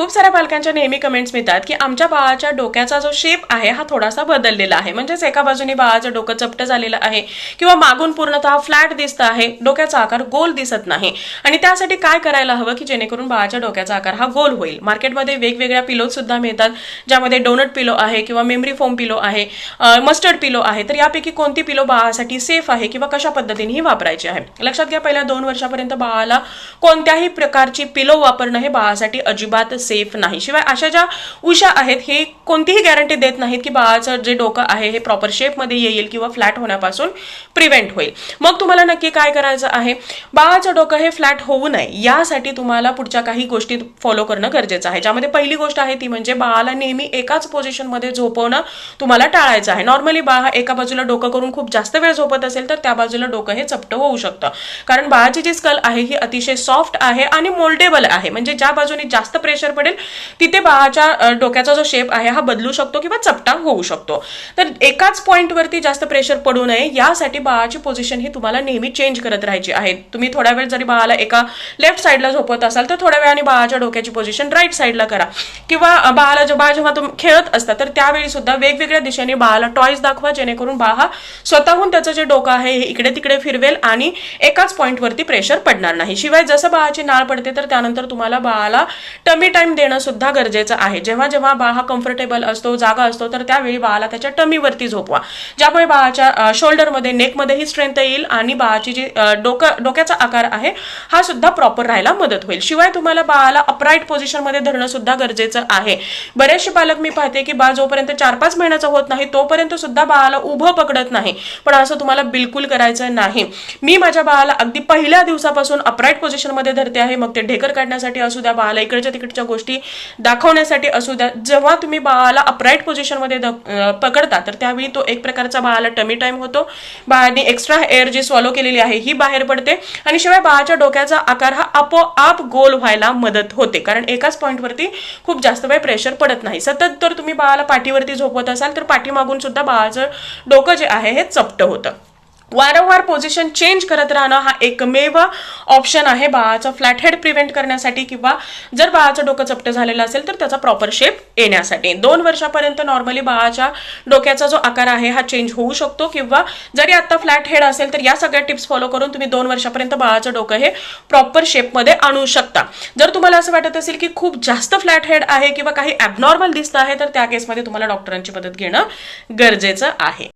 खूप साऱ्या पालकांच्या नेहमी कमेंट्स मिळतात की आमच्या बाळाच्या डोक्याचा जो शेप आहे हा थोडासा बदललेला आहे, म्हणजेच एका बाजूने बाळाचं डोकं चपटं झालेलं आहे किंवा मागून पूर्णतः फ्लॅट दिसत आहे, डोक्याचा आकार गोल दिसत नाही. आणि त्यासाठी काय करायला हवं की जेणेकरून बाळाच्या डोक्याचा आकार हा गोल होईल. मार्केटमध्ये वेगवेगळ्या पिलो सुद्धा मिळतात, ज्यामध्ये डोनट पिलो आहे किंवा मेमरी फोम पिलो आहे, मस्टर्ड पिलो आहे. तर यापैकी कोणती पिलो बाळासाठी सेफ आहे किंवा कशा पद्धतीने ही वापरायची आहे. लक्षात घ्या, पहिल्या 2 वर्षापर्यंत बाळाला कोणत्याही प्रकारची पिलो वापरणं हे बाळासाठी अजिबात सेफ नाही. शिवाय अशा ज्या उषा आहेत हे कोणतीही गॅरंटी देत नाहीत की बाळाचं जे डोकं आहे हे प्रॉपर शेपमध्ये येईल किंवा फ्लॅट होण्यापासून प्रिव्हेंट होईल. मग तुम्हाला नक्की काय करायचं आहे, बाळाचं डोकं हे फ्लॅट होऊ नये यासाठी तुम्हाला पुढच्या काही गोष्टी फॉलो करणं गरजेचं आहे. ज्यामध्ये पहिली गोष्ट आहे ती म्हणजे बाळाला नेहमी एकाच पोझिशनमध्ये झोपवणं तुम्हाला टाळायचं आहे. नॉर्मली बाळ हा एका बाजूला डोकं करून खूप जास्त वेळ झोपत असेल तर त्या बाजूला डोकं हे चपटं होऊ शकतं, कारण बाळाची जी स्कल आहे ही अतिशय सॉफ्ट आहे आणि मोल्डेबल आहे. म्हणजे ज्या बाजूने जास्त प्रेशर पडेल तिथे बाळाच्या डोक्याचा जो शेप आहे हा बदलू शकतो किंवा चपटा होऊ शकतो. तर एकाच पॉइंटवरती जास्त प्रेशर पडू नये यासाठी बाळाची पोझिशन ही तुम्हाला नेहमी चेंज करत राहायची आहे. तुम्ही थोड्या वेळ जरी बाळाला एका लेफ्ट साईडला झोपत असाल तर थोड्या वेळाने बाळाच्या डोक्याची पोझिशन राईट साईडला करा. किंवा बाळाला जेव्हा तुम्ही खेळत असता तर त्यावेळी सुद्धा वेगवेगळ्या दिशेने बाळाला टॉयज दाखवा, जेणेकरून बाळ हा स्वतःहून त्याचं जे डोकं आहे हे इकडे तिकडे फिरवेल आणि एकाच पॉइंटवरती प्रेशर पडणार नाही. शिवाय जसं बाळाची नाळ पडते तर त्यानंतर तुम्हाला बाळाला टमी टाइम देणं सुद्धा गरजेचं आहे. जेव्हा जेव्हा बाळ हा कम्फर्टेबल असतो, जागा असतो, तर त्यावेळी बाळाला त्याच्या टमीवरती झोपवा, ज्यामुळे बाळाच्या शोल्डरमध्ये नेकमध्येही स्ट्रेंथ येईल आणि बाळाची जी डोक्याचा आकार आहे हा सुद्धा प्रॉपर राहायला मदत होईल. शिवाय तुम्हाला बाळाला अपराईट पोझिशनमध्ये धरणं सुद्धा गरजेचं आहे. बरेचसे पालक मी पाहते की बाळ जोपर्यंत 4-5 महिन्याचा होत नाही तोपर्यंत सुद्धा बाळाला उभं पकडत नाही, पण असं तुम्हाला बिलकुल करायचं नाही. मी माझ्या बाळाला अगदी पहिल्या दिवसापासून अपराईट पोझिशनमध्ये धरते आहे, मग ते ढेकर काढण्यासाठी असू द्या, बाळाला इकडच्या तिकडच्या गोष्टी दाखवण्यासाठी असू द्या. जेव्हा तुम्ही बाळाला अपराईट पोझिशनमध्ये पकडता तर त्यावेळी तो एक प्रकारचा बाळाला टमी टाइम होतो, बाळाने एक्स्ट्रा एअर जी स्वॉलो केलेली आहे ही बाहेर पडते आणि शिवाय बाळाच्या डोक्याचा आकार हा आपोआप गोल व्हायला मदत होते, कारण एकाच पॉइंटवरती खूप जास्त वेळ प्रेशर पडत नाही. सतत जर तुम्ही बाळाला पाठीवरती झोपवत असाल तर पाठीमागून सुद्धा बाळाचं डोकं जे आहे हे चपटं होतं. वारंवार पोझिशन चेंज करत राहणं हा एकमेव ऑप्शन आहे बाळाचं फ्लॅट हेड प्रिव्हेंट करण्यासाठी किंवा जर बाळाचं डोकं चपटं झालेलं असेल तर त्याचा प्रॉपर शेप येण्यासाठी. 2 वर्षापर्यंत नॉर्मली बाळाच्या डोक्याचा जो आकार आहे हा चेंज होऊ शकतो किंवा जरी आता फ्लॅट हेड असेल तर या सगळ्या टिप्स फॉलो करून तुम्ही 2 वर्षापर्यंत बाळाचं डोकं हे प्रॉपर शेपमध्ये आणू शकता. जर तुम्हाला असं वाटत असेल की खूप जास्त फ्लॅट हेड आहे किंवा काही ॲबनॉर्मल दिसतं आहे तर त्या केसमध्ये तुम्हाला डॉक्टरांची मदत घेणं गरजेचं आहे.